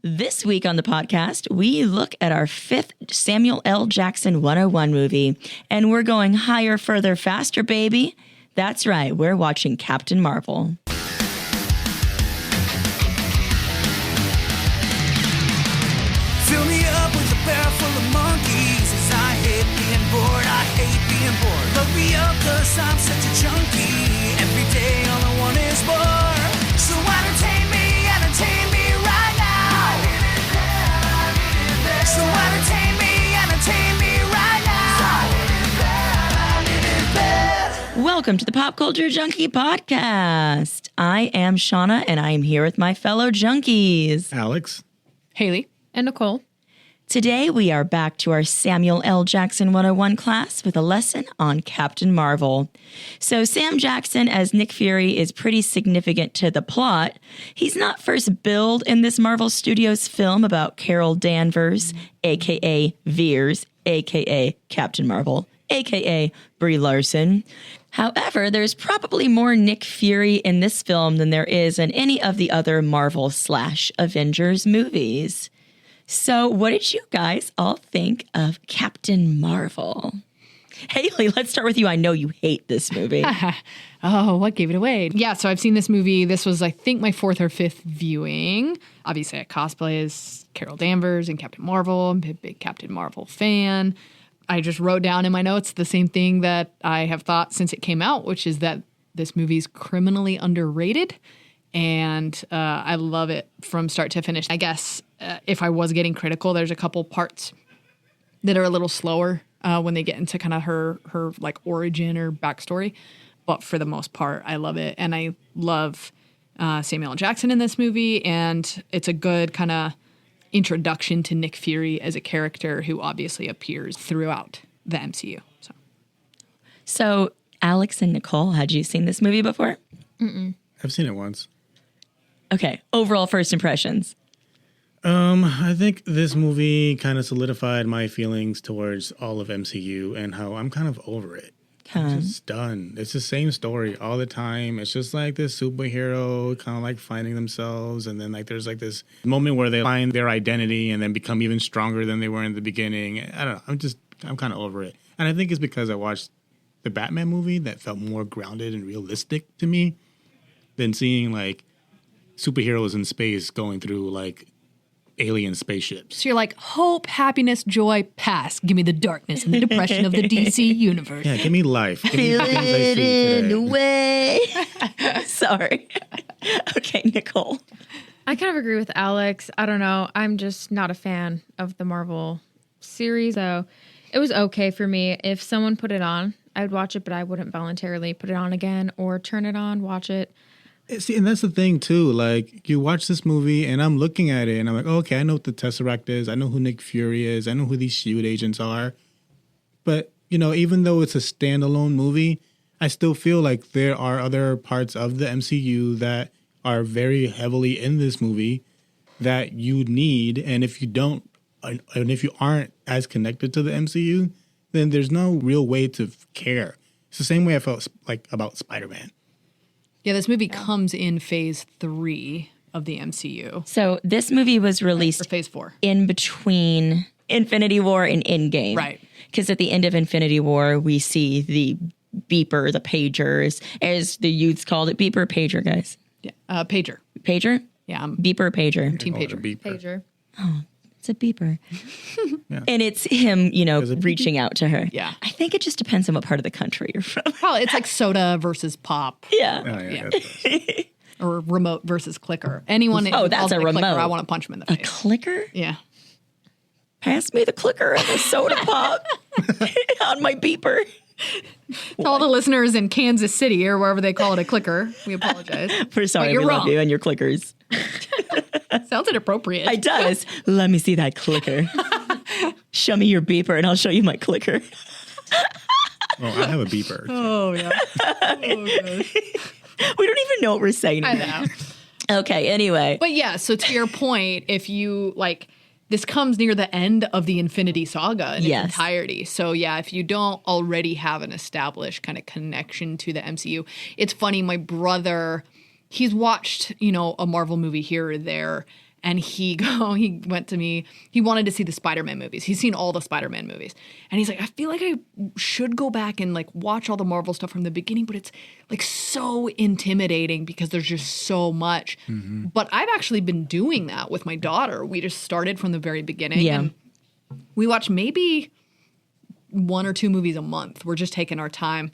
This week on the podcast, we look at our fifth Samuel L. Jackson 101 movie, and we're going higher, further, faster, baby. That's right, we're watching Captain Marvel. Fill me up with a barrel full of monkeys, as I hate being bored, I hate being bored. Look me up, cause I'm such a junkie. Every day all I want is more. So entertain me right now. So entertain me right now. Welcome to the Pop Culture Junkie Podcast. I am Shauna, and I am here with my fellow junkies. Alex. Hayley. And Nicole. Today, we are back to our Samuel L. Jackson 101 class with a lesson on Captain Marvel. So Sam Jackson as Nick Fury is pretty significant to the plot. He's not first billed in this Marvel Studios film about Carol Danvers, a.k.a. Veers, a.k.a. Captain Marvel, a.k.a. Brie Larson. However, there's probably more Nick Fury in this film than there is in any of the other Marvel/Avengers movies. So what did you guys all think of Captain Marvel? Hayley, let's start with you. I know you hate this movie. Oh, what gave it away? Yeah, so I've seen this movie. This was, I think, my fourth or fifth viewing. Obviously, I cosplay as Carol Danvers and Captain Marvel. I'm a big Captain Marvel fan. I just wrote down in my notes the same thing that I have thought since it came out, which is that this movie's criminally underrated. And I love it from start to finish. I guess if I was getting critical, there's a couple parts that are a little slower when they get into kind of her like origin or backstory. But for the most part, I love it. And I love Samuel L. Jackson in this movie. And it's a good kind of introduction to Nick Fury as a character who obviously appears throughout the MCU. So Alex and Nicole, had you seen this movie before? Mm-mm. I've seen it once. Okay, overall first impressions. I think this movie kind of solidified my feelings towards all of MCU and how I'm kind of over it. I'm just done. It's the same story all the time. It's just like this superhero kind of like finding themselves, and then like there's like this moment where they find their identity and then become even stronger than they were in the beginning. I don't know. I'm kind of over it. And I think it's because I watched the Batman movie that felt more grounded and realistic to me than seeing like superheroes in space going through like alien spaceships. So you're like, hope, happiness, joy, pass. Give me the darkness and the depression of the DC universe. Yeah, give me life. Give me Feel the things I it see in the today. way. Sorry. Okay, Nicole. I kind of agree with Alex. I don't know. I'm just not a fan of the Marvel series. So it was okay for me. If someone put it on, I would watch it, but I wouldn't voluntarily put it on again or turn it on, watch it. See, and that's the thing, too. Like, you watch this movie, and I'm looking at it, and I'm like, oh, okay, I know what the Tesseract is. I know who Nick Fury is. I know who these S.H.I.E.L.D. agents are. But, you know, even though it's a standalone movie, I still feel like there are other parts of the MCU that are very heavily in this movie that you need. And if you don't, and if you aren't as connected to the MCU, then there's no real way to care. It's the same way I felt like about Spider-Man. Yeah, this movie comes in phase 3 of the MCU. So this movie was released Or phase 4. in between Infinity War and Endgame. Right. Because at the end of Infinity War, we see the beeper, the pagers, as the youths called it. Beeper, pager, guys. Yeah, pager. Pager? Yeah, I'm Beeper, pager. Team Oh, the Pager. beeper. Pager. Oh, it's a beeper. Yeah. And it's him, you know, Is it reaching out to her. Yeah. I think it just depends on what part of the country you're from. Probably it's like soda versus pop. Yeah. Oh, yeah, Yeah. that's Or remote versus clicker. Anyone who Oh, that's calls a it clicker, remote. I want to punch him in the A face. clicker? Yeah. Pass me the clicker and the soda pop on my beeper. To all the listeners in Kansas City or wherever they call it a clicker, we apologize. We're sorry, But you're we love wrong. you and your clickers. Sounds inappropriate. It does. Let me see that clicker. Show me your beeper and I'll show you my clicker. Oh, I have a beeper. Oh, yeah. Oh, gosh. We don't even know what we're saying. I know. Okay, anyway. But yeah, so to your point, if you like, this comes near the end of the Infinity Saga in Yes. its entirety. So yeah, if you don't already have an established kind of connection to the MCU, it's funny. My brother, he's watched, you know, a Marvel movie here or there, And he went to me. He wanted to see the Spider-Man movies. He's seen all the Spider-Man movies. And he's like, I feel like I should go back and like watch all the Marvel stuff from the beginning, but it's like so intimidating because there's just so much. Mm-hmm. But I've actually been doing that with my daughter. We just started from the very beginning. Yeah. And we watch maybe 1 or 2 movies a month. We're just taking our time.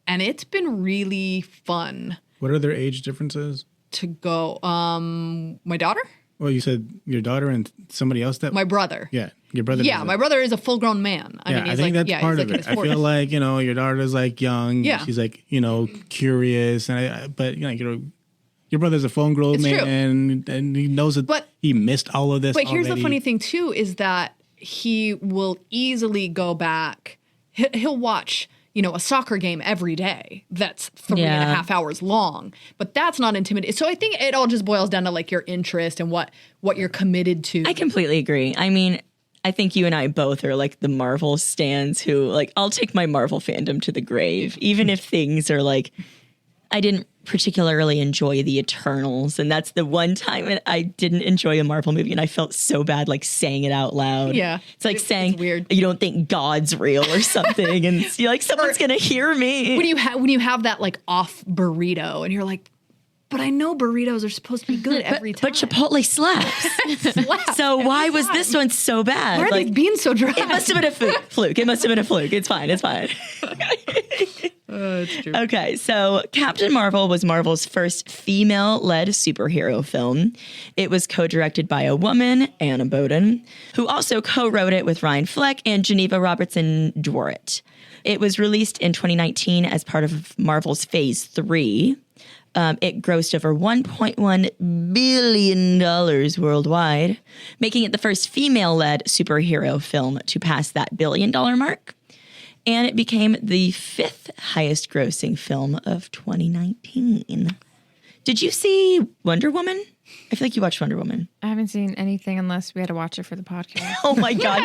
And it's been really fun. What are their age differences? To go. My daughter? Well, you said your daughter and somebody else that... My brother. Yeah, your brother. Yeah, my brother is a full-grown man. I think that's part of it. I feel like, your daughter's like young. Yeah. She's like, curious. But your brother's a full-grown man and he knows that he missed all of this But here's the funny thing, too, is that he will easily go back. He'll watch... a soccer game every day that's 3.5 hours long, but that's not intimidating. So I think it all just boils down to like your interest and what you're committed to. I completely agree. I mean, I think you and I both are like the Marvel stans who like, I'll take my Marvel fandom to the grave, even if things are like, I didn't particularly enjoy the Eternals, and that's the one time I didn't enjoy a Marvel movie and I felt so bad like saying it out loud. Yeah. It's like saying it's weird. You don't think God's real or something and you're like, someone's gonna hear me. When you have that like off burrito and you're like, but I know burritos are supposed to be good every time. But Chipotle slaps. So why was this one so bad? Why are they being so dry? It must have been a fluke. It must have been a fluke. It's fine. It's fine. It's true. Okay, so Captain Marvel was Marvel's first female-led superhero film. It was co-directed by a woman, Anna Boden, who also co-wrote it with Ryan Fleck and Geneva Robertson Dworet. It was released in 2019 as part of Marvel's Phase 3. It grossed over $1.1 billion worldwide, making it the first female-led superhero film to pass that $1 billion mark. And it became the 5th highest grossing film of 2019. Did you see Wonder Woman? I feel like you watched Wonder Woman. I haven't seen anything unless we had to watch it for the podcast. Oh my God.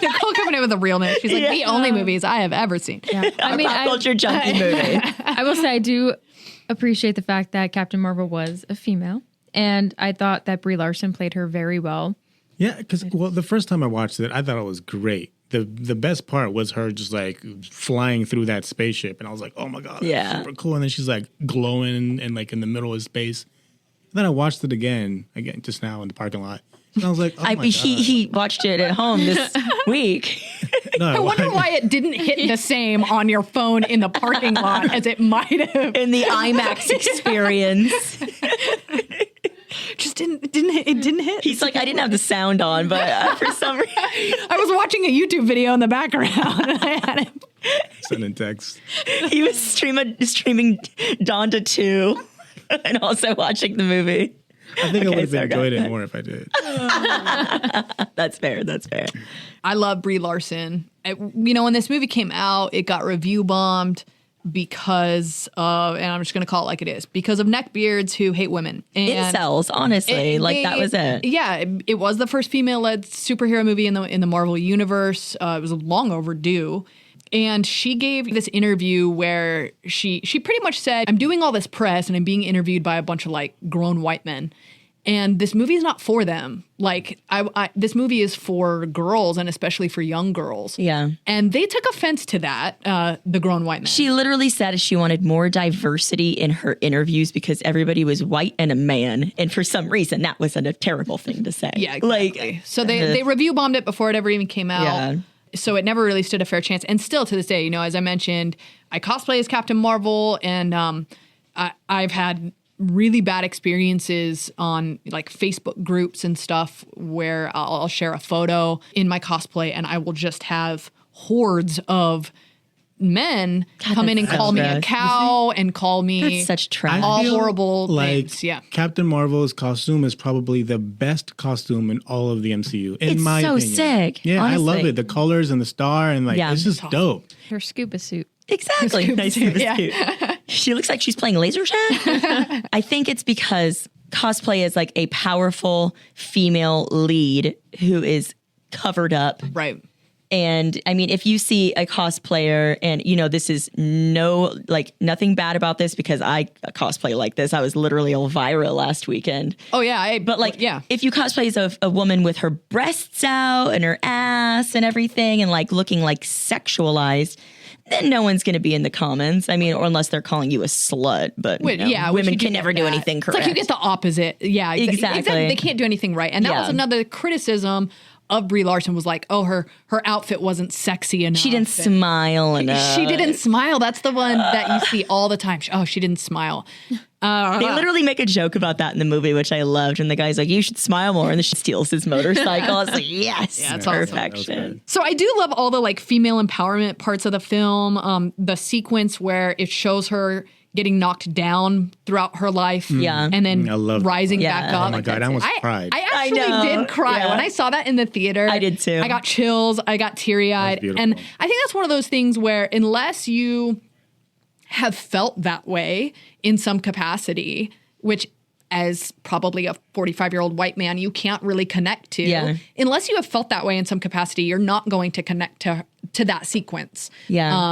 Nicole coming in with a realness. She's like, the only movies I have ever seen. Yeah. I mean, Pop culture junkie movie. I will say I do appreciate the fact that Captain Marvel was a female. And I thought that Brie Larson played her very well. Yeah, because, the first time I watched it, I thought it was great. The best part was her just like flying through that spaceship, and I was like, "Oh my God, that's super cool!" And then she's like glowing and like in the middle of space. And then I watched it again just now in the parking lot, and I was like, "Oh my God!" He watched it at home this week. No, I wonder why it didn't hit the same on your phone in the parking lot as it might have in the IMAX experience. Just didn't hit. He's like, I didn't have the sound on, but for some reason, I was watching a YouTube video in the background and I had it. Sending text. He was streaming Donda 2 and also watching the movie. I think I would have enjoyed it more if I did. That's fair. That's fair. I love Brie Larson. When this movie came out, it got review bombed because of, and I'm just going to call it like it is, because of neckbeards who hate women. And incels, honestly. That was it. Yeah, it was the first female-led superhero movie in the Marvel universe. It was long overdue. And she gave this interview where she pretty much said, I'm doing all this press and I'm being interviewed by a bunch of like grown white men. And this movie is not for them. Like, this movie is for girls and especially for young girls. Yeah. And they took offense to that, the grown white men. She literally said she wanted more diversity in her interviews because everybody was white and a man. And for some reason, that was a terrible thing to say. Yeah, exactly. So they review bombed it before it ever even came out. Yeah. So it never really stood a fair chance. And still to this day, as I mentioned, I cosplay as Captain Marvel, and I've had really bad experiences on like Facebook groups and stuff where I'll share a photo in my cosplay and I will just have hordes of men come in and call me a cow and call me that's such trash. all horrible like things. Yeah. Captain Marvel's costume is probably the best costume in all of the MCU, in my opinion. It's so sick. Yeah, honestly. I love it. The colors and the star and like it's just dope. Her scuba suit. Exactly. Nice. Yeah. She looks like she's playing laser tag. I think it's because cosplay is like a powerful female lead who is covered up. Right. And I mean, if you see a cosplayer and, this is nothing bad about this because I cosplay like this. I was literally Elvira last weekend. Oh, yeah. If you cosplay as a woman with her breasts out and her ass and everything and like looking like sexualized, then no one's going to be in the comments. I mean, or unless they're calling you a slut. But women can never do anything correct. It's like you get the opposite. Yeah, exactly. They can't do anything right. And that was another criticism of Brie Larson was like, oh, her outfit wasn't sexy enough. She didn't smile enough. She didn't smile. That's the one that you see all the time. Oh, she didn't smile. They literally make a joke about that in the movie, which I loved. And the guy's like, you should smile more. And then she steals his motorcycle. I was like, yes, that's perfection. So I do love all the like female empowerment parts of the film. The sequence where it shows her getting knocked down throughout her life. Yeah. And then rising back up. Oh my God, I almost cried. I actually did cry. When I saw that in the theater. I did too. I got chills. I got teary-eyed. And I think that's one of those things where unless you have felt that way in some capacity, which as probably a 45-year-old white man, you can't really connect to. Yeah. Unless you have felt that way in some capacity, you're not going to connect to that sequence. Yeah.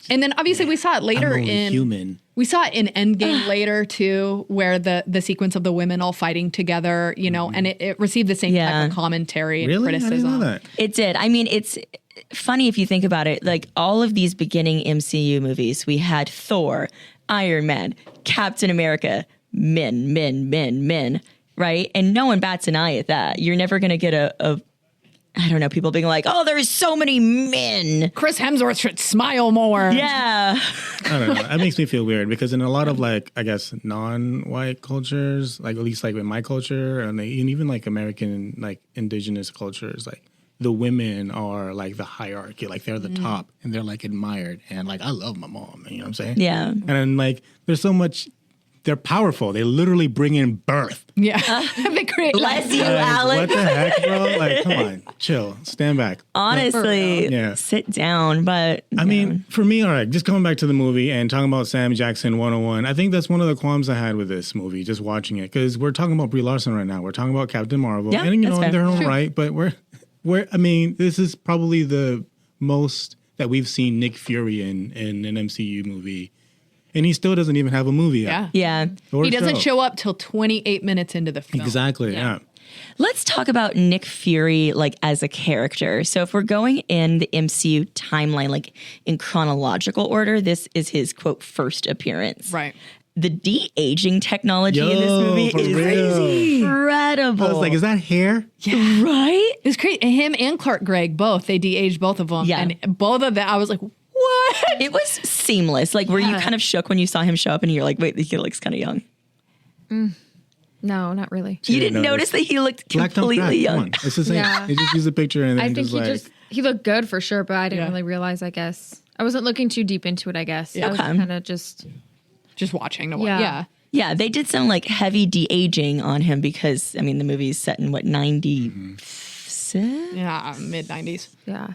And then obviously we saw it later human. We saw it in Endgame later too, where the sequence of the women all fighting together, and it received the same type of commentary and criticism. I didn't know that. It did. I mean, it's funny if you think about it. Like all of these beginning MCU movies, we had Thor, Iron Man, Captain America, men, right? And no one bats an eye at that. You're never going to get a I don't know, people being like, oh, there's so many men. Chris Hemsworth should smile more. Yeah. I don't know. That makes me feel weird because in a lot of like, I guess, non-white cultures, like at least like in my culture and even like American, like indigenous cultures, like the women are like the hierarchy, like they're the top and they're like admired. And like, I love my mom, you know what I'm saying? Yeah. And then like, there's so much, they're powerful. They literally bring in birth. Yeah. They create Bless you, Alex. What the heck, bro? Like, come on, chill, stand back. Honestly, Yeah. sit down. But I mean, for me, all right, just coming back to the movie and talking about Sam Jackson 101, I think that's one of the qualms I had with this movie, just watching it. Because we're talking about Brie Larson right now. We're talking about Captain Marvel. Yeah, and, that's fair. they're all right. But I mean, this is probably the most that we've seen Nick Fury in an MCU movie. And he still doesn't even have a movie out. Yeah. Or he doesn't so. show up till 28 minutes into the film. Exactly, yeah. Let's talk about Nick Fury, like, as a character. So if we're going in the MCU timeline, like, in chronological order, this is his, quote, first appearance. Right. The de-aging technology in this movie for is real. incredible. I was like, is that hair? Yeah. Right? It was great. Him and Clark Gregg, both, they de-aged both of them. Yeah. And both of them, I was like, what? It was seamless. Like, were you kind of shook when you saw him show up and you're like, wait, he looks kind of young? No, not really. You didn't notice that he looked completely young? Come on. It's the same. Yeah. You just use a picture and then I think he looked good for sure, but I didn't Yeah. really realize, I guess. I wasn't looking too deep into it, I guess. Yeah. I was Okay. kind of just... Just watching the Yeah. Yeah. Yeah, they did some like heavy de-aging on him because, I mean, the movie's set in what, 96? Yeah, mid-90s. Yeah.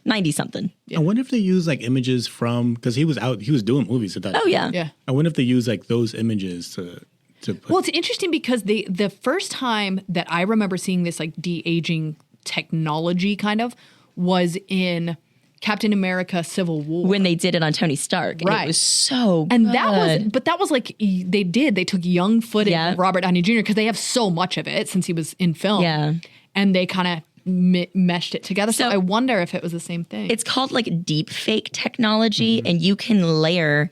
90 something. I wonder if they use like images from, because he was doing movies at that Oh, time. yeah. Yeah. I wonder if they use like those images to put. Well, it's interesting because the first time that I remember seeing this like de-aging technology kind of was in Captain America Civil War. When they did it on Tony Stark. And Right. it was so And good. that was like, they took young footage Yeah. of Robert Downey Jr. because they have so much of it since he was in film. Yeah. And they kind of meshed it together. So So- I wonder if it was the same thing. It's called like deep fake technology, and you can layer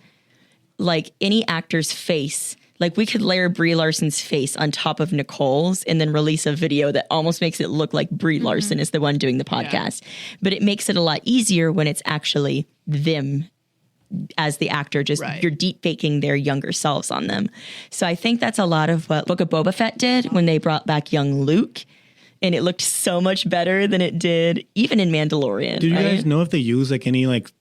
like any actor's face. Like we could layer Brie Larson's face on top of Nicole's and then release a video that almost makes it look like Brie Larson is the one doing the podcast. But it makes it a lot easier when it's actually them as the actor, just Right. you're deep faking their younger selves on them. So I think that's a lot of what Book of Boba Fett did when they brought back young Luke. And it looked so much better than it did even in Mandalorian. Do you right? guys know if they use like any like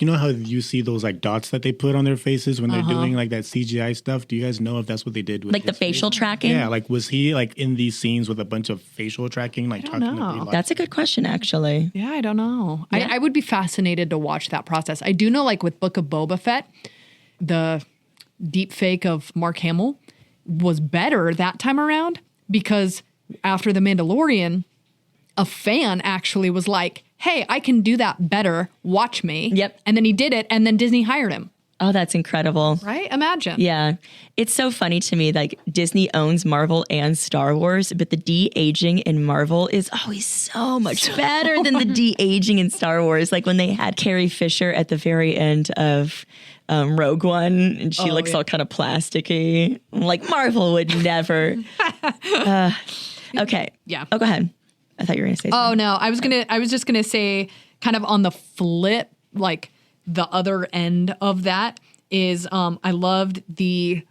you know how you see those like dots that they put on their faces when they're doing like that CGI stuff? Do you guys know if that's what they did with like the his face? facial tracking? Yeah, like was he like in these scenes with a bunch of facial tracking, like talking to know. Brie Larson? That's a good question, actually. Yeah, I don't know. Yeah. I would be fascinated to watch that process. I do know, like with Book of Boba Fett, the deep fake of Mark Hamill was better that time around because after The Mandalorian, a fan actually was like, hey, I can do that better. Watch me. Yep. And then he did it, and then Disney hired him. Oh, that's incredible. Right? Imagine. Yeah. It's so funny to me, like Disney owns Marvel and Star Wars, but the de-aging in Marvel is always so much better than the de-aging in Star Wars. Like when they had Carrie Fisher at the very end of Rogue One, and she looks all kind of plasticky. I'm like, Marvel would never. Okay. Yeah. Oh, go ahead. I thought you were going to say something. Oh, no. I was just going to say, kind of on the flip, like the other end of that is I loved the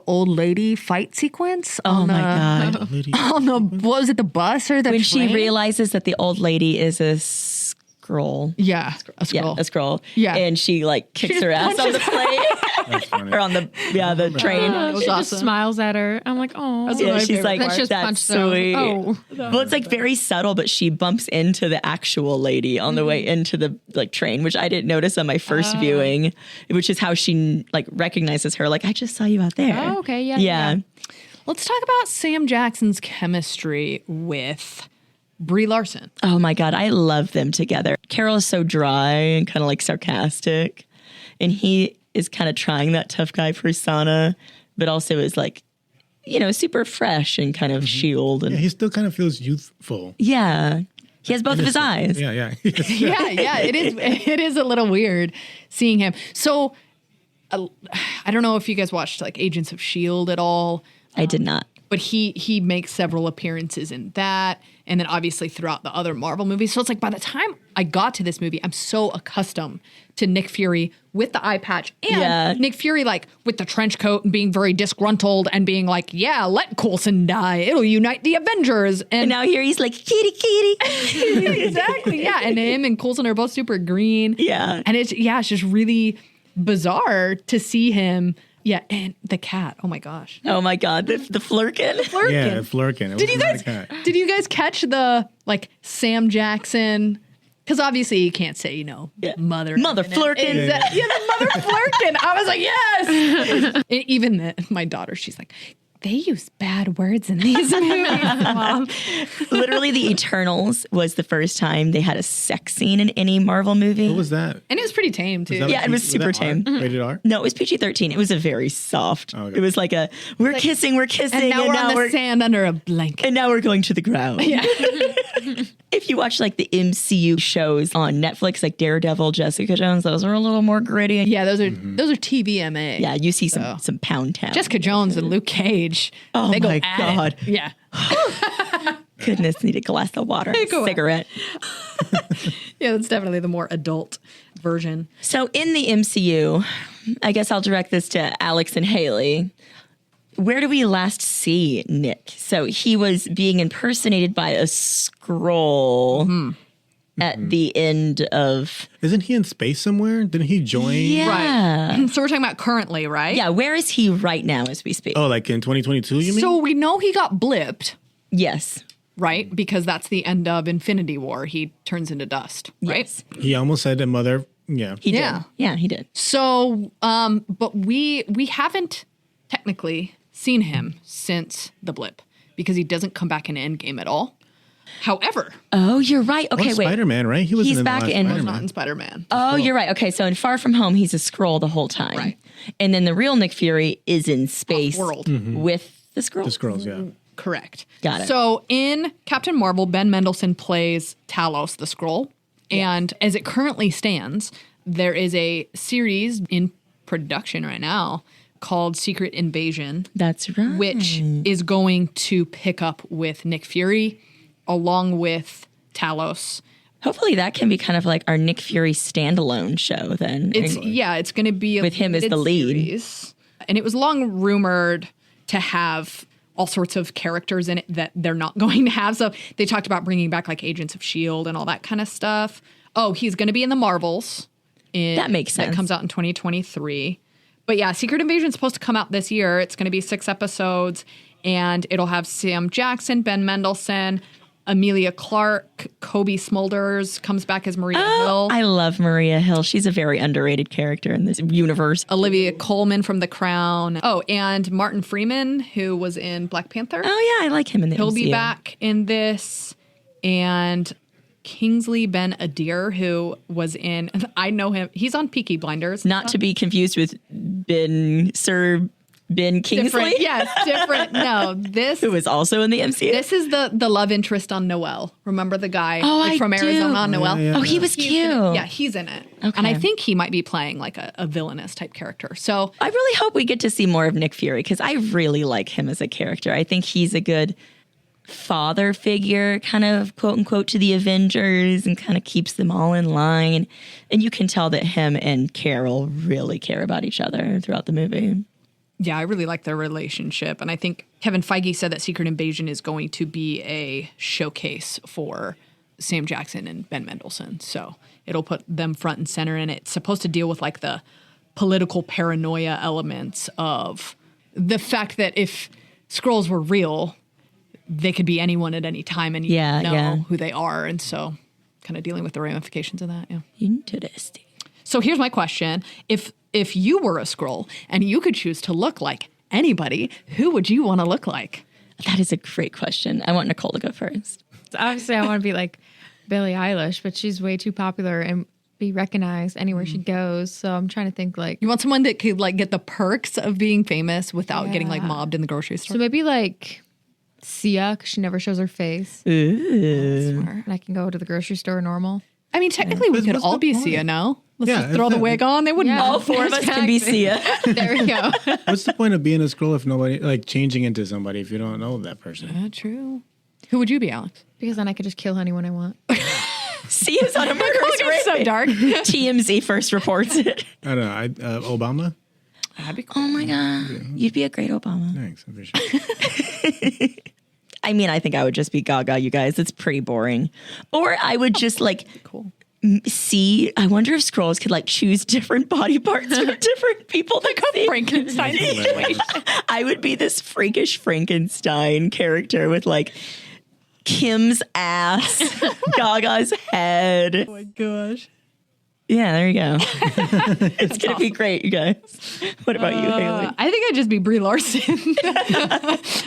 old lady fight sequence. Oh my God. On the, what was it, the bus or the When train? she realizes that the old lady is a Skrull. Yeah, a Yeah, Skrull. a Skrull. Yeah. And she like kicks just her ass on the punches plane. That's funny. Or on the train. It was She awesome. just smiles at her. I'm like, oh. That's Yeah, my she's favorite like, part. That's just that's punch though. sweet. Oh. Well, it's like very subtle, but she bumps into the actual lady on the way into the like train, which I didn't notice on my first viewing, which is how she like recognizes her. Like, I just saw you out there. Oh, okay. Yeah. Yeah. Let's talk about Sam Jackson's chemistry with Brie Larson. Oh my God, I love them together. Carol is so dry and kind of like sarcastic, and he is kind of trying that tough guy persona, but also is like, you know, super fresh and kind of S.H.I.E.L.D. And Yeah, he still kind of feels youthful. yeah, he has both of his eyes. Yeah, yeah. Yeah, it is a little weird seeing him. So I don't know if you guys watched like Agents of S.H.I.E.L.D. at all. I did not. But he makes several appearances in that, and then obviously throughout the other Marvel movies. So it's like by the time I got to this movie, I'm so accustomed to Nick Fury with the eye patch and Nick Fury like with the trench coat and being very disgruntled and being like, yeah, let Coulson die. It'll unite the Avengers. And now here he's like, kitty, kitty. Exactly, yeah. And him and Coulson are both super green. Yeah. And it's just really bizarre to see him. Yeah, and the cat. Oh my gosh. Oh my God, the Flerken. Flerken. Yeah, Flerken. Did you guys catch the like Sam Jackson? Because obviously you can't say, mother. Mother Flerken. Yeah, the mother Flerken. I was like, yes. Even my daughter, she's like, they use bad words in these movies, Mom. Literally, The Eternals was the first time they had a sex scene in any Marvel movie. What was that? And it was pretty tame, too. Yeah, it was super tame. Rated R? No, it was PG-13. It was a very soft. Okay. It was like we're kissing, And now we're on the sand under a blanket. and now we're going to the ground. Yeah. If you watch like the MCU shows on Netflix, like Daredevil, Jessica Jones, those are a little more gritty. Yeah, those are TVMA. Yeah, you see some Pound Town. Jessica Jones and Luke Cage. Oh they go my at God. it. Yeah. Goodness, need a glass of water, Go cigarette. Yeah, that's definitely the more adult version. So in the MCU, I guess I'll direct this to Alex and Hayley. Where do we last see Nick? So he was being impersonated by a Skrull at the end of... Isn't he in space somewhere? Didn't he join? Yeah. Right. So we're talking about currently, right? Yeah, where is he right now as we speak? Oh, like in 2022, you mean? So we know he got blipped, Yes. right? Because that's the end of Infinity War. He turns into dust, right? Yes. He almost said that mother. Yeah. He Yeah. did. Yeah, he did. So, but we haven't technically seen him since the blip because he doesn't come back in Endgame at all. However, Oh, you're right. Okay, wait. Spider-Man, right? He was He's in back the last in- he's Spider-Man. not in Spider-Man. Oh, you're right. Okay, so in Far From Home, he's a Skrull the whole time. Right. And then the real Nick Fury is in space Off-world. with the Skrull. The Skrulls, yeah. Correct. Got it. So in Captain Marvel, Ben Mendelsohn plays Talos the Skrull. And as it currently stands, there is a series in production right now called Secret Invasion, That's right. which is going to pick up with Nick Fury along with Talos. Hopefully that can be kind of like our Nick Fury standalone show then. It's going to be a With him as the limited lead. series. And it was long rumored to have all sorts of characters in it that they're not going to have. So they talked about bringing back like Agents of S.H.I.E.L.D. and all that kind of stuff. Oh, he's going to be in the Marvels. That makes sense. That comes out in 2023. But yeah, Secret Invasion is supposed to come out this year. It's going to be 6 episodes, and it'll have Sam Jackson, Ben Mendelsohn, Amelia Clark, Kobe Smulders comes back as Maria Hill. I love Maria Hill. She's a very underrated character in this universe. Olivia Colman from The Crown. Oh, and Martin Freeman, who was in Black Panther. Oh yeah, I like him in the He'll MCU. be back in this. And Kingsley Ben-Adir, who was in, I know him, he's on Peaky Blinders. Not to be confused with Sir Ben Kingsley. Different, yes, different. No, this who was also in the MCU. This is the love interest on Noel. Remember the guy from I do. Arizona, Noel? Yeah. Oh, he was cute. Yeah, he's in it. Okay. And I think he might be playing like a villainous type character. So I really hope we get to see more of Nick Fury because I really like him as a character. I think he's a good father figure, kind of quote unquote, to the Avengers and kind of keeps them all in line. And you can tell that him and Carol really care about each other throughout the movie. yeah, I really like their relationship. And I think Kevin Feige said that Secret Invasion is going to be a showcase for Sam Jackson and Ben Mendelsohn. So it'll put them front and center, and it's supposed to deal with like the political paranoia elements of the fact that if Skrulls were real, they could be anyone at any time and you know who they are. And so kind of dealing with the ramifications of that. Yeah. Interesting. So here's my question. If you were a Skrull and you could choose to look like anybody, who would you want to look like? That is a great question. I want Nicole to go first. So obviously, I want to be like Billie Eilish, but she's way too popular and be recognized anywhere she goes. So I'm trying to think like, You want someone that could like get the perks of being famous without getting like mobbed in the grocery store? so maybe like Sia, because she never shows her face. Ooh. And I can go to the grocery store normal. I mean, technically, we could what's all the be point? Sia, no? Let's Yeah, just throw the wig on. They wouldn't Yeah. know. All four of us can be Sia. There we go. What's the point of being a Skrull if nobody, like, changing into somebody if you don't know that person? Yeah, true. Who would you be, Alex? Because then I could just kill anyone I want. Sia's on a murderous It's so rampage. dark. TMZ first reports it. I don't know. Obama? That'd be cool. Oh my God. You'd be a great Obama. Thanks. I appreciate it. I mean, I think I would just be Gaga, you guys. It's pretty boring. Or I would just like Cool. see, I wonder if Skrulls could like choose different body parts for different people. Like a Frankenstein situation. I would be this freakish Frankenstein character with like Kim's ass, Gaga's head. Oh my gosh. Yeah, there you go. It's going to be great, you guys. What about you, Hayley? I think I'd just be Brie Larson.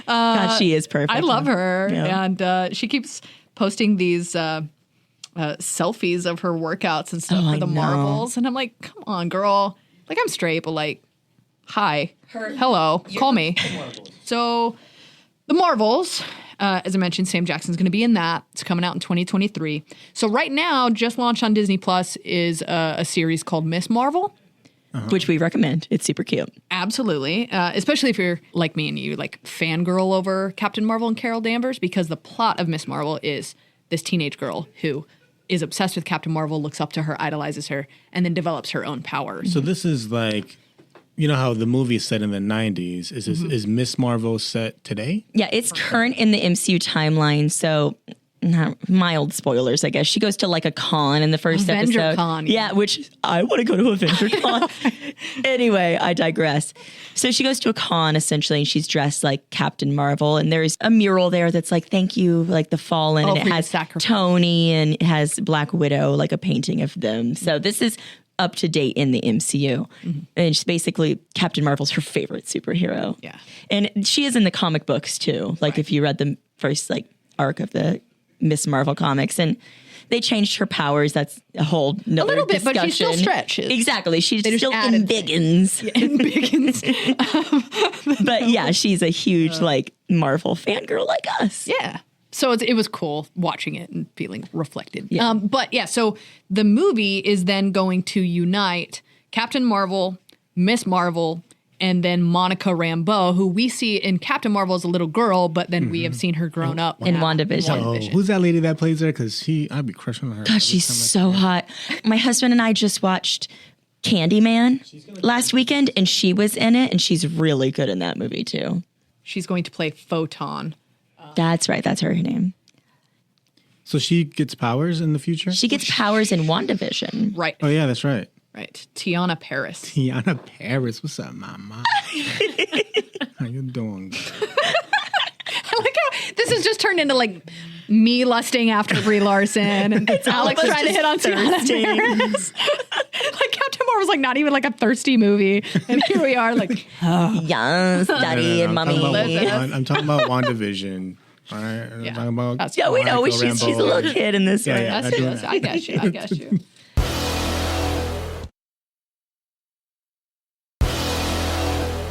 God, she is perfect. I love her. Yeah. And she keeps posting these selfies of her workouts and stuff Oh, for the I know. Marvels. And I'm like, come on, girl. Like, I'm straight, but like, hi. Hello. Call me. So, the Marvels, as I mentioned, Sam Jackson's going to be in that. It's coming out in 2023. So, right now, just launched on Disney Plus is a series called Miss Marvel. Which we recommend. It's super cute. Absolutely. Especially if you're like me and you like fangirl over Captain Marvel and Carol Danvers, because the plot of Miss Marvel is this teenage girl who is obsessed with Captain Marvel, looks up to her, idolizes her, and then develops her own powers. So this is like, you know how the movie is set in the 90s? Is Miss Marvel set today? Yeah, it's current in the MCU timeline, so not mild spoilers, I guess. She goes to like a con in the first Avenger episode. Con. Yeah, which I want to go to Avenger Con. Anyway, I digress. So she goes to a con essentially, and she's dressed like Captain Marvel, and there's a mural there that's like, thank you, like the Fallen, and for it your has sacrifice. Tony, and it has Black Widow, like a painting of them. So this is up to date in the MCU. And she's basically, Captain Marvel's her favorite superhero. Yeah. And she is in the comic books too. Like if you read the first like arc of the Miss Marvel comics, and they changed her powers. That's a whole nother little bit, discussion. but she still stretches. Exactly. She's They just still added embiggens. And Biggins. But yeah, she's a huge like Marvel fangirl like us. Yeah. So it was cool watching it and feeling reflected. Yeah. But yeah, so the movie is then going to unite Captain Marvel, Miss Marvel, and then Monica Rambeau, who we see in Captain Marvel as a little girl, but then we have seen her grown up In now WandaVision. Oh, who's that lady that plays there? Because I'd be crushing on her. God, she's so hot. My husband and I just watched Candyman last weekend, and she was in it, and she's really good in that movie too. She's going to play Photon. That's right. That's her name. So she gets powers in the future? She gets powers in WandaVision. Right. Oh, yeah, that's right. Right. Tiana Paris. Tiana Paris. What's up, mama? How you doing? I like how this has just turned into like me lusting after Brie Larson and Alex almost trying to hit on Tiana Paris. Like Captain Marvel's like not even like a thirsty movie. And here we are like, Yes, daddy and I'm mommy. talking about WandaVision. All right. Yeah. Talking about That's- Yeah, we know. Michael She's a Rambo. little kid in this Yeah, one. yeah. That's doing it. that. I got you.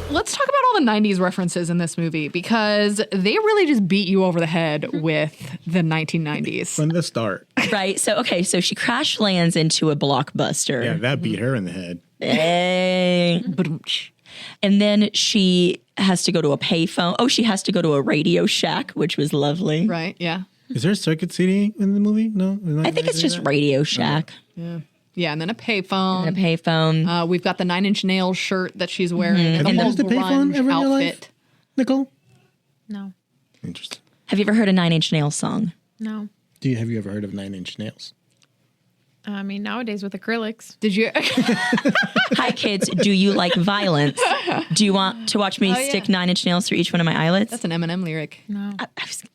Let's talk about all the 90s references in this movie because they really just beat you over the head with the 1990s. From the start. Right. So, okay. So she crash lands into a blockbuster. Yeah, that beat her in the head. Hey. And then she has to go to a payphone. Oh, she has to go to a Radio Shack, which was lovely. Right, yeah. Is there circuit seating in the movie? No? I think it's just Radio Shack Yeah, and then a payphone. and a payphone. We've got the 9 Inch Nails shirt that she's wearing. Have The you whole used a payphone grunge ever in your life? outfit. Nicole? No. Interesting. Have you ever heard a 9 Inch Nails song? No. Have you ever heard of 9 Inch Nails? I mean, nowadays with acrylics. Did you? Hi, kids. Do you like violence? Do you want to watch me stick 9 Inch Nails through each one of my eyelids? That's an Eminem lyric. No.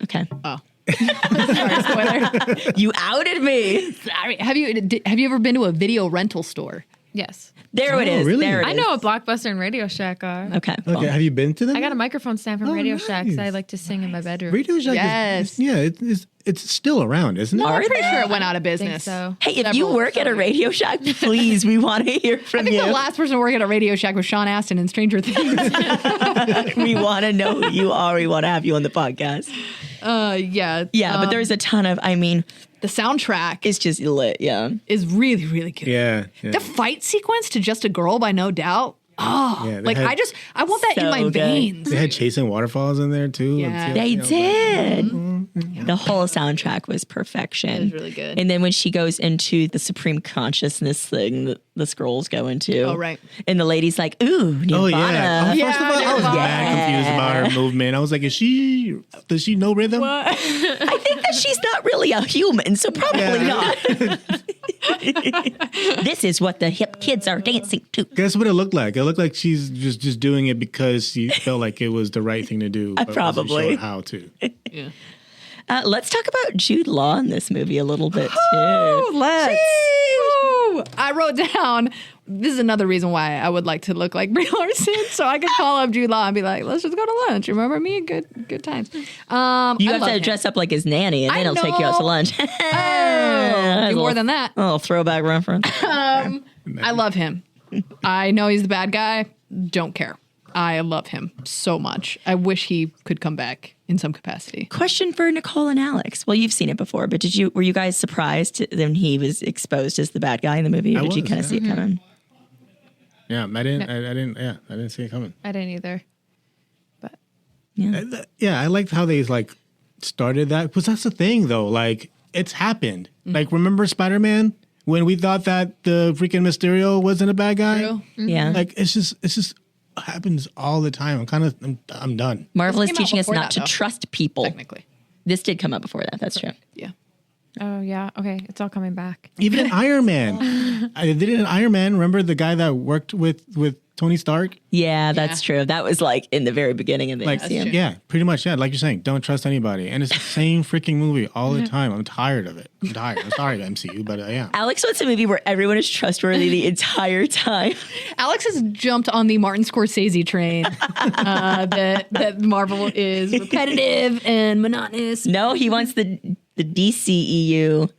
Okay. Oh. Sorry, spoiler. You outed me. Sorry. Have you ever been to a video rental store? Yes. There it is. really? There it I is. know what Blockbuster and Radio Shack are. Okay. Cool. Okay, have you been to them? I got a microphone stand from Radio Shack because I nice. like to sing in my bedroom. Radio Shack Yes. it's still around, isn't it? Are I'm pretty they? sure it went out of I think business. so. Hey, if you work at a Radio Shack, please, we want to hear from I think you. the last person to work at a Radio Shack was Sean Astin in Stranger Things. We want to know who you are. We want to have you on the podcast. Yeah. Yeah, but there's a ton of, I mean, The soundtrack it's just lit. Yeah. is really, really good. Yeah. The fight sequence to Just a Girl by No Doubt. Oh, Yeah, they like had- I want that in So my good. veins. They had Chasing Waterfalls in there too. Yeah. They did. Mm-hmm. The whole soundtrack was perfection. It was really good. And then when she goes into the supreme consciousness thing that the Skrulls go into. Oh, right. And the lady's like, ooh, Nirvana. Oh yeah. First of all, I was Nirvana. mad confused about her movement. I was like, does she know rhythm? I think that she's not really a human, so probably not. This is what the hip kids are dancing to. Guess what it looked like? It looked like she's just doing it because she felt like it was the right thing to do. But wasn't Probably. sure how to. Yeah. Let's talk about Jude Law in this movie a little bit too. Let's. Woo! I wrote down. This is another reason why I would like to look like Brie Larson, so I could call up Jude Law and be like, "Let's just go to lunch. Remember me? Good times." You I have love to him. dress up like his nanny, and I then he'll take you out to know. lunch. Oh, do more than that. A little throwback reference. I love him. I know he's the bad guy. Don't care. I love him so much. I wish he could come back in some capacity. Question for Nicole and Alex. Well, you've seen it before, but were you guys surprised when he was exposed as the bad guy in the movie? Or I did you was, kind of see it coming? Yeah, I didn't see it coming. I didn't either. But Yeah, I liked how they started that because that's the thing though. Like it's happened. Like remember Spider-Man when we thought that the freaking Mysterio wasn't a bad guy? True. Yeah. Like it's just happens all the time. I'm done. Marvel is This came out teaching us before not that, to though. trust people. Technically. This did come up before that. That's true. Yeah. oh yeah, okay, it's all coming back. Even in Iron Man, I did it in Iron Man. Remember the guy that worked with Tony Stark? Yeah, that's true. That was like in the very beginning of the Like, MCU. yeah, pretty much. Yeah, like you're saying, don't trust anybody, and it's the same freaking movie all the time. I'm tired of it. I'm tired. I'm sorry, MCU, but yeah. Alex wants a movie where everyone is trustworthy the entire time. Alex has jumped on the Martin Scorsese train that Marvel is repetitive and monotonous. No, he wants the DCEU.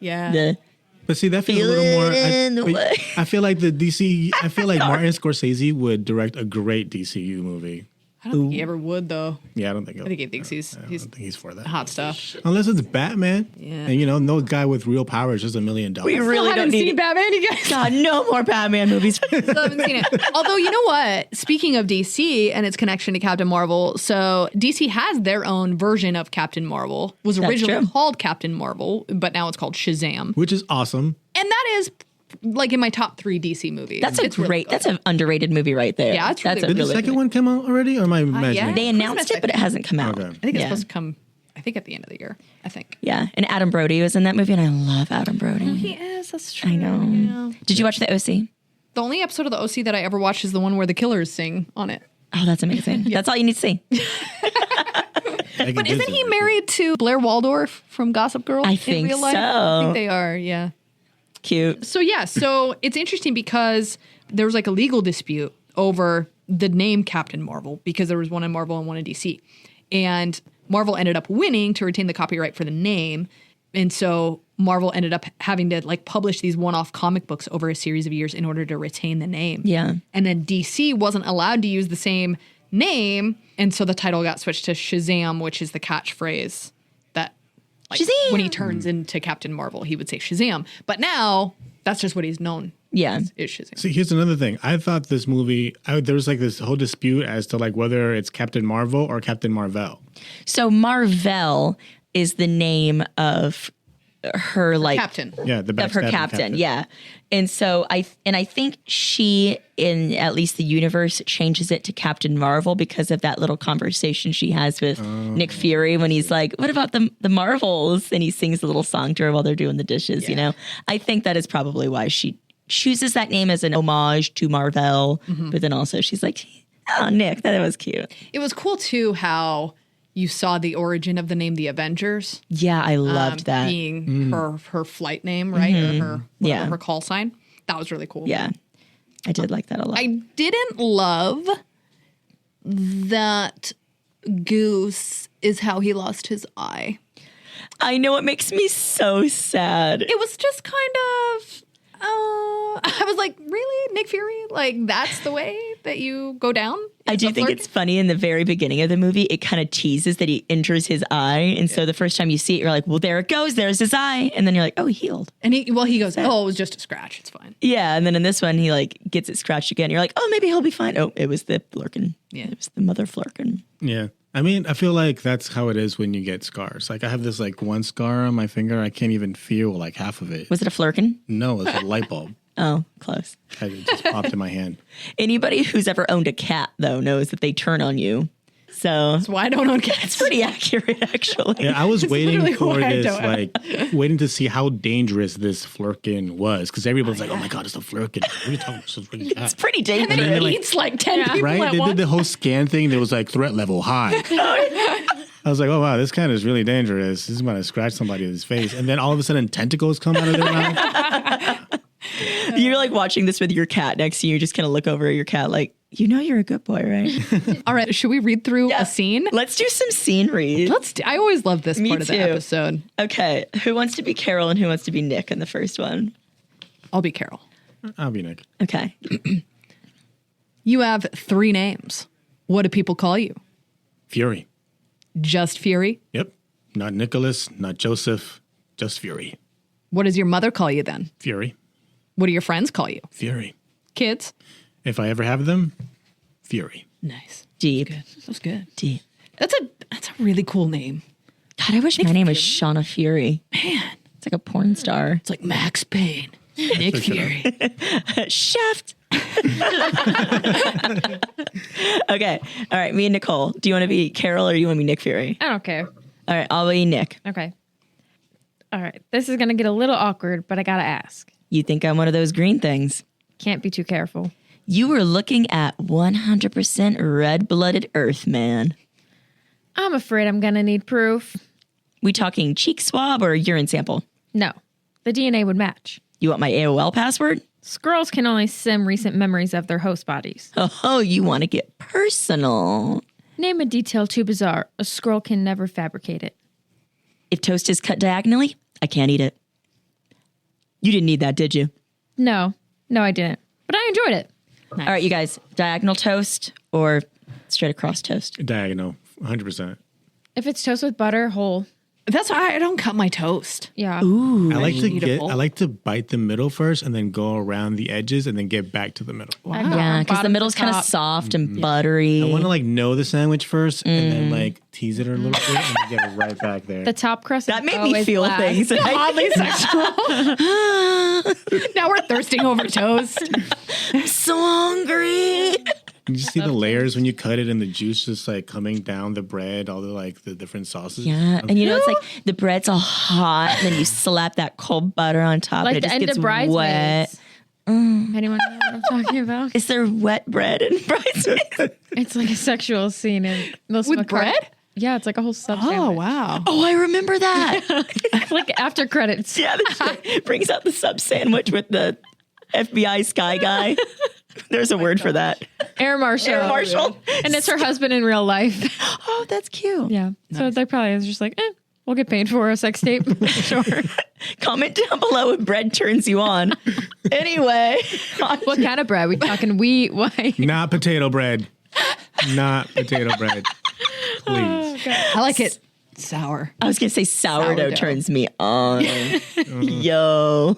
Yeah. The But see, that feels a Feel little more. it in the way. I feel like the DC. I feel like Martin Scorsese would direct a great DCU movie. I don't think he ever would, though. Yeah, I don't think. I think he thinks he's I don't think he's for that. hot stuff. Unless it's Batman. Yeah. And no guy with real power is just $1 million. we really Still don't haven't need seen it. Batman, you guys. God, no more Batman movies. Still haven't seen it. Although, you know what? Speaking of DC and its connection to Captain Marvel, so DC has their own version of Captain Marvel. Was That's originally true. called Captain Marvel, but now it's called Shazam. Which is awesome. And that is like in my top 3 DC movies. That's a It's really great. good. That's an underrated movie right there. Yeah, it's really that's a good. Did the really second good- one come out already, or am I imagining? yeah. They announced it, but it hasn't come out. Okay. I think it's Yeah. supposed to come, I think, at the end of the year. I think. Yeah, and Adam Brody was in that movie, and I love Adam Brody. He is. That's true. I know. Yeah. Did you watch the OC? The only episode of the OC that I ever watched is the one where the killers sing on it. Oh, that's amazing. That's all you need to see. But isn't he married to Blair Waldorf from Gossip Girl? I in think real life? so. I think they are. Yeah. Cute. So it's interesting because there was like a legal dispute over the name Captain Marvel because there was one in Marvel and one in DC. And Marvel ended up winning to retain the copyright for the name. And so Marvel ended up having to like publish these one-off comic books over a series of years in order to retain the name. Yeah. And then DC wasn't allowed to use the same name. And so the title got switched to Shazam, which is the catchphrase that like, Shazam! when he turns into Captain Marvel, he would say Shazam. But now that's just what he's known. Yeah. Is Shazam. See, here's another thing. I thought this movie, there was like this whole dispute as to like whether it's Captain Marvel or Captain Marvel. So Marvel is the name of her like Captain. Yeah, the of her backstabbing captain. Yeah. And so I think she, in at least the universe, changes it to Captain Marvel because of that little conversation she has with Nick Fury when he's like, what about the Marvels? And he sings a little song to her while they're doing the dishes, you know? I think that is probably why she chooses that name as an homage to Marvel. But then also she's like, oh, Nick, that was cute. It was cool too how you saw the origin of the name The Avengers. Yeah, I loved that. Being her flight name, right? Or her call sign. That was really cool. Yeah. I did like that a lot. I didn't love that Goose is how he lost his eye. I know, it makes me so sad. It was just kind of, I was like, really, Nick Fury? Like, that's the way that you go down? I do think it's funny in the very beginning of the movie, it kind of teases that he injures his eye. And so the first time you see it, you're like, well, there it goes. There's his eye. And then you're like, oh, he healed. And he goes, oh, it was just a scratch. It's fine. Yeah. And then in this one, he like gets it scratched again. You're like, oh, maybe he'll be fine. Oh, it was the Flerken. Yeah. It was the mother Flerken. Yeah. I mean, I feel like that's how it is when you get scars. Like I have this like one scar on my finger. I can't even feel like half of it. Was it a Flerken? No, it's a light bulb. Oh, close. It just popped in my hand. Anybody who's ever owned a cat, though, knows that they turn on you. So That's why I don't own cats. it's pretty accurate, actually. Yeah, I was waiting literally for why I this, don't have- like, waiting to see how dangerous this Flerken was. Because everybody's like, oh my God, it's a Flerken. What are you talking about? It's a freaking cat. It's pretty And dangerous. then then, he like- eats like 10 people Right? at They once. did the whole scan thing. There was like threat level high. I was like, oh, wow, this cat is really dangerous. This is going to scratch somebody in his face. And then all of a sudden, tentacles come out of their mouth. You're like watching this with your cat next to you. You just kind of look over at your cat like, you know you're a good boy, right? All right, should we read through a scene? Let's do some scene read. I always love this Me part of the too. episode. Okay, who wants to be Carol and who wants to be Nick in the first one? I'll be Carol. I'll be Nick. Okay. You have 3 names. What do people call you? Fury. Just Fury? Yep. Not Nicholas, not Joseph, just Fury. What does your mother call you then? Fury. What do your friends call you? Fury. Kids? If I ever have them, Fury. Nice. Deep. That was good. Deep. That's a really cool name. God, I wish my name was Shauna Fury. Man, It's like a porn star. it's like Max Payne. Nick Fury. Shaft. Okay. All right. Me and Nicole. Do you want to be Carol or do you want to be Nick Fury? I don't care. All right. I'll be Nick. Okay. All right. This is going to get a little awkward, but I got to ask. You think I'm one of those green things? Can't be too careful. You were looking at 100% red-blooded Earthman. I'm afraid I'm going to need proof. We talking cheek swab or urine sample? No. The DNA would match. You want my AOL password? Skrulls can only sim recent memories of their host bodies. Oh, you want to get personal. Name a detail too bizarre. A Skrull can never fabricate it. If toast is cut diagonally, I can't eat it. You didn't need that, did you? No, I didn't. But I enjoyed it. All right, you guys, diagonal toast or straight across toast? Diagonal, 100%. If it's toast with butter, whole. That's why I don't cut my toast. Yeah. Ooh. I eatable. like to bite the middle first and then go around the edges and then get back to the middle. I go Yeah, from because the bottom middle's to kind of top. soft and buttery. I want to like know the sandwich first and then like tease it a little bit and then get it right back there. The top crust That is made me always feel last. things. Oddly sexual. Now we're thirsting over toast. I'm so hungry. You just see the layers when you cut it and the juice just like coming down the bread, all the like the different sauces. Yeah, and you know it's like the bread's all hot, and then you slap that cold butter on top, Like and it the just end gets of wet. Bridesmaids. Anyone know what I'm talking about? Is there wet bread in Bridesmaids? It's like a sexual scene in Melissa With McCarthy. bread? Yeah, it's like a whole sub Oh, sandwich. wow. Oh, I remember that. Like after credits. Yeah, this brings out the sub sandwich with the FBI Sky guy. There's a word for that. Air Marshal. Air Marshal. And it's her husband in real life. Oh, that's cute. Yeah. So they probably was just like, we'll get paid for a sex tape. Sure. Comment down below if bread turns you on. Anyway. What kind of bread? We talking wheat, white? Not potato bread. Not potato bread. Please. I like it sour. I was going to say sourdough turns me on. Yo.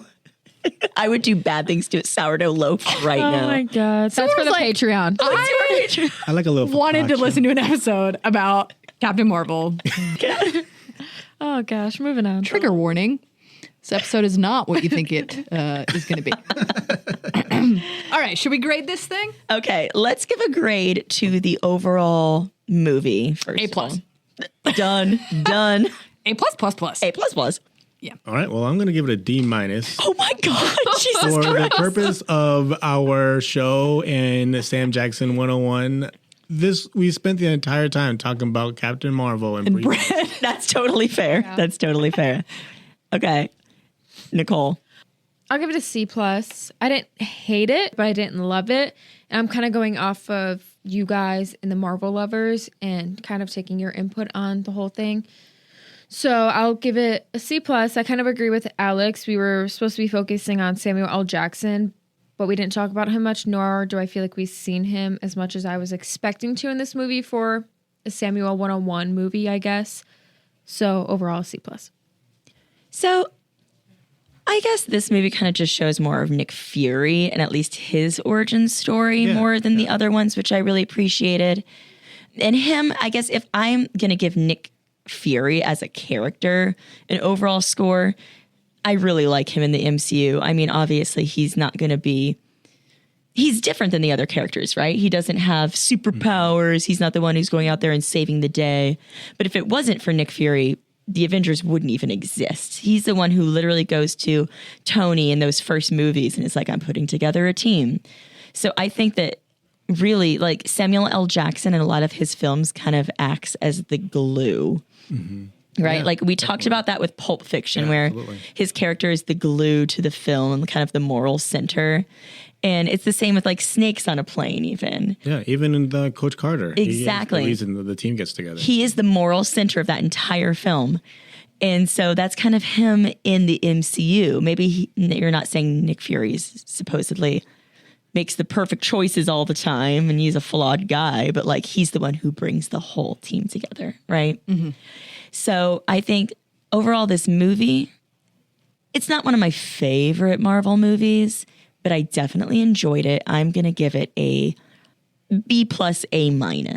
I would do bad things to a sourdough loaf right now. Oh my God. That's for the Patreon. I like a little Wanted to focaccia. listen to an episode about Captain Marvel. Oh gosh, moving on. Trigger warning. This episode is not what you think it is going to be. All right, should we grade this thing? Okay, let's give a grade to the overall movie first. A+. Done. A+++. A++. All right. Well, I'm going to give it a D-. Oh my God. Jesus For the Christ. purpose of our show and Sam Jackson 101, we spent the entire time talking about Captain Marvel and Brie. That's totally fair. Yeah. That's totally fair. Okay. Nicole. I'll give it a C+. I didn't hate it, but I didn't love it. And I'm kind of going off of you guys and the Marvel lovers and kind of taking your input on the whole thing. So I'll give it a C+. I kind of agree with Alex. We were supposed to be focusing on Samuel L. Jackson, but we didn't talk about him much, nor do I feel like we've seen him as much as I was expecting to in this movie for a Samuel 101 movie, I guess. So overall, C+. So I guess this movie kind of just shows more of Nick Fury and at least his origin story more than the other ones, which I really appreciated. And him, I guess if I'm going to give Nick Fury as a character an overall score, I really like him in the MCU. I mean, obviously he's not going to be, he's different than the other characters, right? He doesn't have superpowers. He's not the one who's going out there and saving the day. But if it wasn't for Nick Fury, the Avengers wouldn't even exist. He's the one who literally goes to Tony in those first movies and is like, I'm putting together a team. So I think that really, like, Samuel L. Jackson in a lot of his films kind of acts as the glue. Right? Yeah, like we talked about that with Pulp Fiction, where absolutely. his character is the glue to the film and kind of the moral center. And it's the same with like Snakes on a Plane, even. Yeah, even in the Coach Carter. Exactly. He is the reason that the team gets together. He is the moral center of that entire film. And so that's kind of him in the MCU. Maybe you're not saying Nick Fury supposedly makes the perfect choices all the time and he's a flawed guy, but like he's the one who brings the whole team together, right? So I think overall this movie, it's not one of my favorite Marvel movies, but I definitely enjoyed it. I'm going to give it a B+, A-.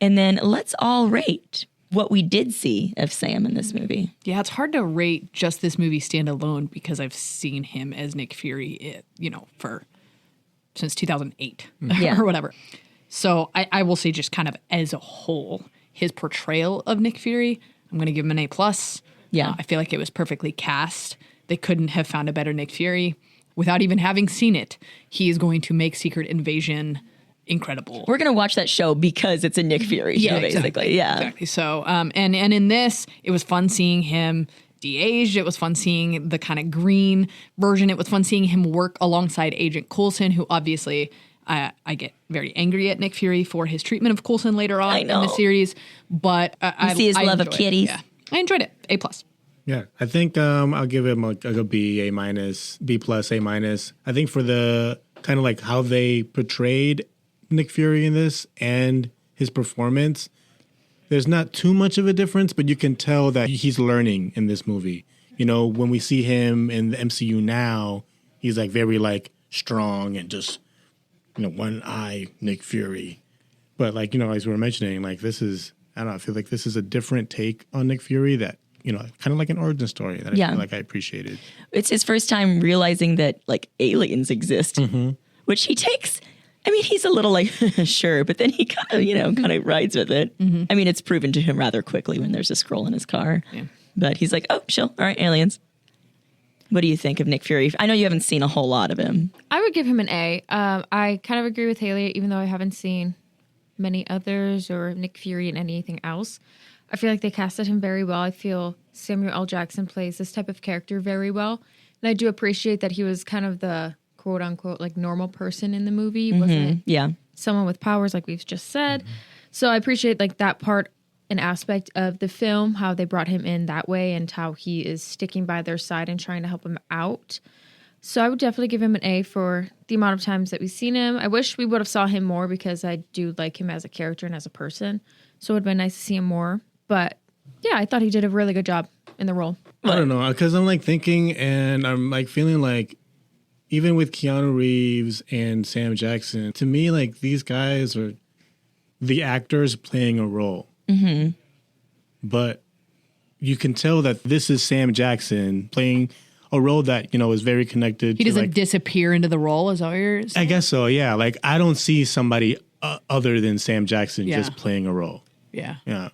And then let's all rate what we did see of Sam in this movie. Yeah, it's hard to rate just this movie standalone because I've seen him as Nick Fury, since 2008 or whatever. So I will say just kind of as a whole, his portrayal of Nick Fury, I'm going to give him an A+. Yeah. I feel like it was perfectly cast. They couldn't have found a better Nick Fury. Without even having seen it, he is going to make Secret Invasion incredible. We're going to watch that show because it's a Nick Fury show, basically. Yeah. Exactly. So, and in this, it was fun seeing him de-aged. It was fun seeing the kind of green version. It was fun seeing him work alongside Agent Coulson, who obviously I get very angry at Nick Fury for his treatment of Coulson later on in the series. But I see his love of enjoyed it. kitties. Yeah. I enjoyed it. A+. Yeah, I think I'll give him a B, A-, B+, A-. I think for the kind of like how they portrayed Nick Fury in this and his performance, there's not too much of a difference, but you can tell that he's learning in this movie. You know, when we see him in the MCU now, he's like very like strong and just, one eye Nick Fury. But like, as we were mentioning, like this is, I don't know, I feel like this is a different take on Nick Fury that, kind of like an origin story that I feel like I appreciated. It's his first time realizing that like aliens exist, which he takes. I mean, he's a little like, sure, but then he kind of rides with it. I mean, it's proven to him rather quickly when there's a Skrull in his car. Yeah. But he's like, oh, chill. All right, aliens. What do you think of Nick Fury? I know you haven't seen a whole lot of him. I would give him an A. I kind of agree with Hayley, even though I haven't seen many others or Nick Fury in anything else. I feel like they casted him very well. I feel Samuel L. Jackson plays this type of character very well. And I do appreciate that he was kind of the quote unquote like normal person in the movie. He wasn't someone with powers like we've just said. So I appreciate like that part and aspect of the film, how they brought him in that way and how he is sticking by their side and trying to help him out. So I would definitely give him an A for the amount of times that we've seen him. I wish we would have saw him more because I do like him as a character and as a person. So it would have been nice to see him more. But yeah, I thought he did a really good job in the role. I don't know, because I'm like thinking and I'm like feeling like even with Keanu Reeves and Sam Jackson, to me, like these guys are the actors playing a role. Mm-hmm. But you can tell that this is Sam Jackson playing a role that, you know, is very connected. He doesn't like, disappear into the role, is that what you're saying? I guess so, yeah. Like, I don't see somebody other than Sam Jackson just playing a role. Yeah. Yeah.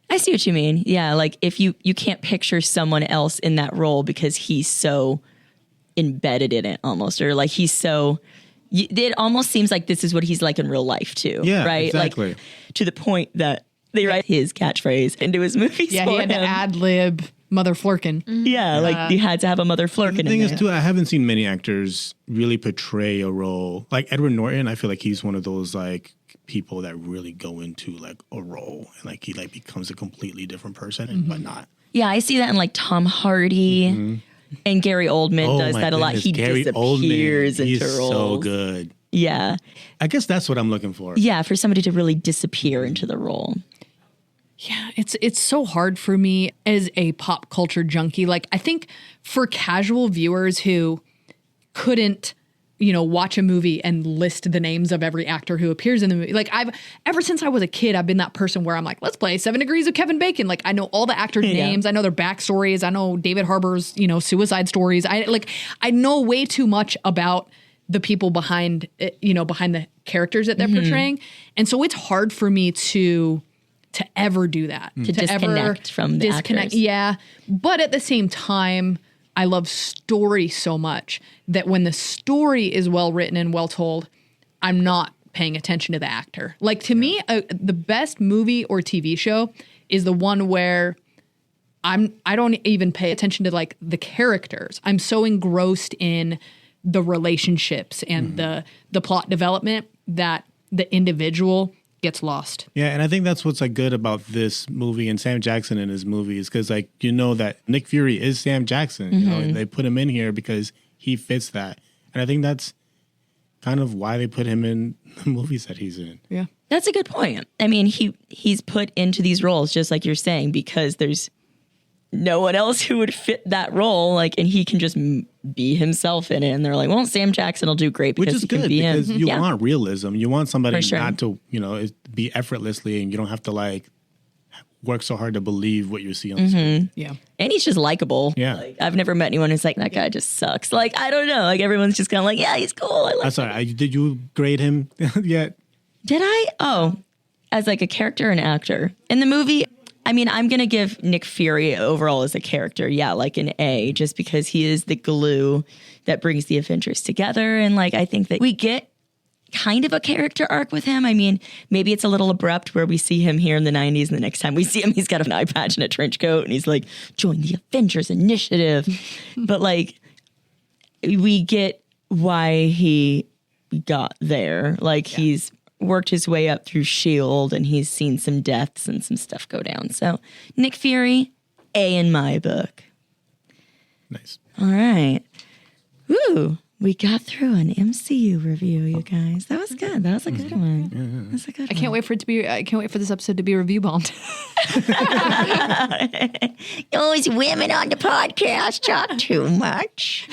I see what you mean. Yeah, like if you can't picture someone else in that role because he's so embedded in it almost, or like he's so... It almost seems like this is what he's like in real life too. Yeah, right? exactly. Like, to the point that they write his catchphrase into his movies. Yeah, he had to ad-lib Mother Flerken. Yeah, like he had to have a Mother Flerken The thing in is, there. too, I haven't seen many actors really portray a role. Like Edward Norton, I feel like he's one of those like people that really go into like a role and like he like becomes a completely different person and whatnot. Yeah, I see that in like Tom Hardy and Gary Oldman does that a lot. He Gary disappears Oldman, into he's roles. so good. Yeah. I guess that's what I'm looking for. Yeah, for somebody to really disappear into the role. Yeah, it's so hard for me as a pop culture junkie. Like, I think for casual viewers who couldn't, you know, watch a movie and list the names of every actor who appears in the movie. Like, ever since I was a kid, I've been that person where I'm like, let's play 7 Degrees of Kevin Bacon. Like, I know all the actors' names. I know their backstories. I know David Harbour's, you know, suicide stories. I know way too much about the people behind, you know, behind the characters that they're portraying. And so it's hard for me to ever do that. To disconnect from the actors. Yeah. But at the same time, I love story so much that when the story is well written and well told, I'm not paying attention to the actor. Like, to me, the best movie or TV show is the one where I don't even pay attention to like the characters. I'm so engrossed in the relationships and the plot development that the individual gets lost. Yeah, and I think that's what's like good about this movie and Sam Jackson in his movies, because like you know that Nick Fury is Sam Jackson. You know, and they put him in here because he fits that, and I think that's kind of why they put him in the movies that he's in. Yeah, That's a good point. I mean, he's put into these roles, just like you're saying, because there's no one else who would fit that role. Like, and he can just be himself in it. And they're like, well, Sam Jackson will do great because Which is he can good be because him. you want realism. You want somebody For sure. not to, you know, be effortlessly, and you don't have to like work so hard to believe what you see on the screen. yeah. And he's just likable. Yeah. Like, I've never met anyone who's like, that guy just sucks. Like, I don't know. Like, everyone's just kind of like, yeah, he's cool. I like I'm sorry. Did you grade him yet? Did I? Oh, as like a character and actor. In the movie, I mean, I'm going to give Nick Fury overall as a character, yeah, like an A, just because he is the glue that brings the Avengers together. And like, I think that we get kind of a character arc with him. I mean, maybe it's a little abrupt where we see him here in the 90s and the next time we see him, he's got an eye patch and a trench coat and he's like, join the Avengers Initiative. But like, we get why he got there. Like, he's worked his way up through S.H.I.E.L.D. and he's seen some deaths and some stuff go down. So Nick Fury, A in my book. Nice. All right. Woo. We got through an MCU review, you guys. That was good. That was a good one. That's a good I can't wait for it to be. I can't wait for this episode to be review bombed. Those women on the podcast talk too much.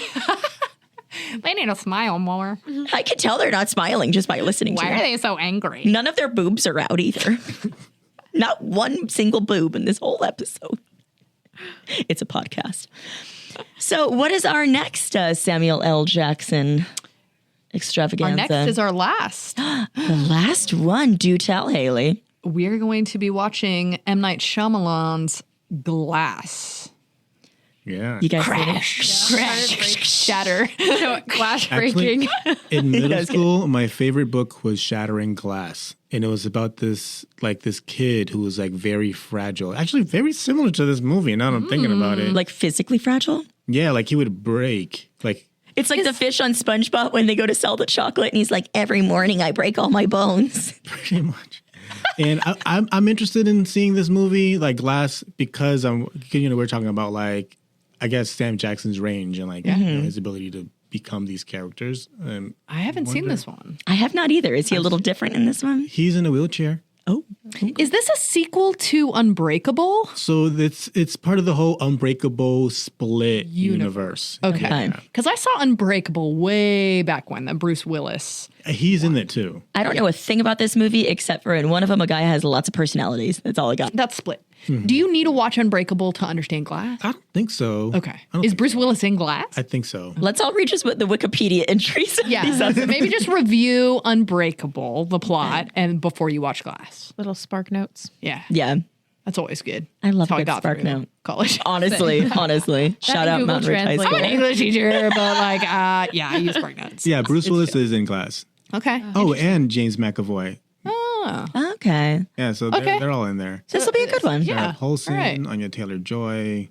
They need to smile more. I can tell they're not smiling just by listening to Why it. are they so angry? None of their boobs are out either. Not one single boob in this whole episode. It's a podcast. So what is our next Samuel L. Jackson extravaganza? Our next is our last. The last one. Do tell, Hayley. We're going to be watching M. Night Shyamalan's Glass. Yeah. You guys Shatter. Glass Actually, breaking. in middle school, my favorite book was Shattering Glass. And it was about this kid who was like very fragile. Actually, very similar to this movie. Now that I'm thinking about it. Like physically fragile? Yeah, like he would break. Like It's like the fish on SpongeBob when they go to sell the chocolate, and he's like, every morning I break all my bones. Pretty much. And I'm interested in seeing this movie, like Glass, because we're talking about like, I guess Sam Jackson's range and like his ability to become these characters. I haven't seen this one. I have not either. Is he a little different in this one? He's in a wheelchair. Oh. Is this a sequel to Unbreakable? So it's part of the whole Unbreakable split universe. Okay. Because I saw Unbreakable way back when, the Bruce Willis. He's in it too. I don't know a thing about this movie except for in one of them, a guy has lots of personalities. That's all I got. That's Split. Do you need to watch Unbreakable to understand Glass? I don't think so. Okay. Is Bruce Willis in Glass? I think so. Let's all read just what the Wikipedia entries. Yeah. Maybe just review Unbreakable, the plot, and before you watch Glass. Little spark notes. Yeah. Yeah. That's always good. I love That's how a I good got Spark through Note. college. Honestly. Shout out Google Mountain Ridge High Translate. School. I'm an English teacher, but like, yeah, I use Spark Notes. Yeah, Bruce Willis is in Glass. Okay. Oh, and James McAvoy. Oh. Okay. Yeah, so Okay. they're all in there. This will be a good one. Yeah. Sarah Paulson, All right. Anya Taylor-Joy.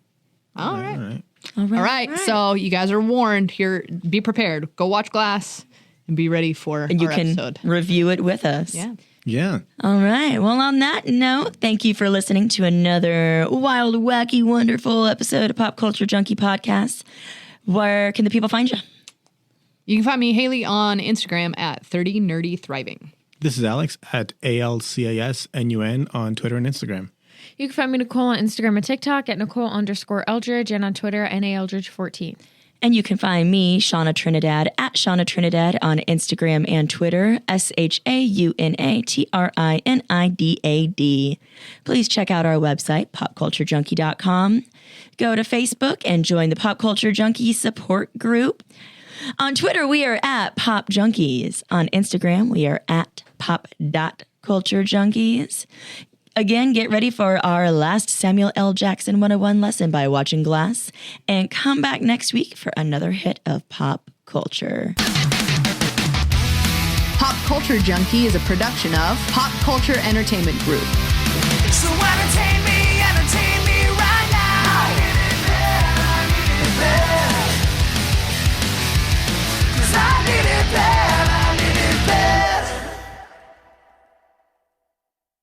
All right. All right. All right. All right. So you guys are warned here. Be prepared. Go watch Glass and be ready for And you our can episode. review it with us. Yeah. Yeah. All right. Well, on that note, thank you for listening to another wild, wacky, wonderful episode of Pop Culture Junkie Podcast. Where can the people find you? You can find me, Hayley, on Instagram at 30 Nerdy Thriving. This is Alex at ALCASNUN on Twitter and Instagram. You can find me, Nicole, on Instagram and TikTok at Nicole_Eldridge and on Twitter at NAEldridge14. And you can find me, Shauna Trinidad, at Shauna Trinidad on Instagram and Twitter, SHAUNATRINIDAD. Please check out our website, popculturejunkie.com. Go to Facebook and join the Pop Culture Junkie support group. On Twitter, we are at Pop Junkies. On Instagram, we are at pop.culturejunkies. Again, get ready for our last Samuel L. Jackson 101 lesson by watching Glass, and come back next week for another hit of pop culture. Pop Culture Junkie is a production of Pop Culture Entertainment Group. So entertain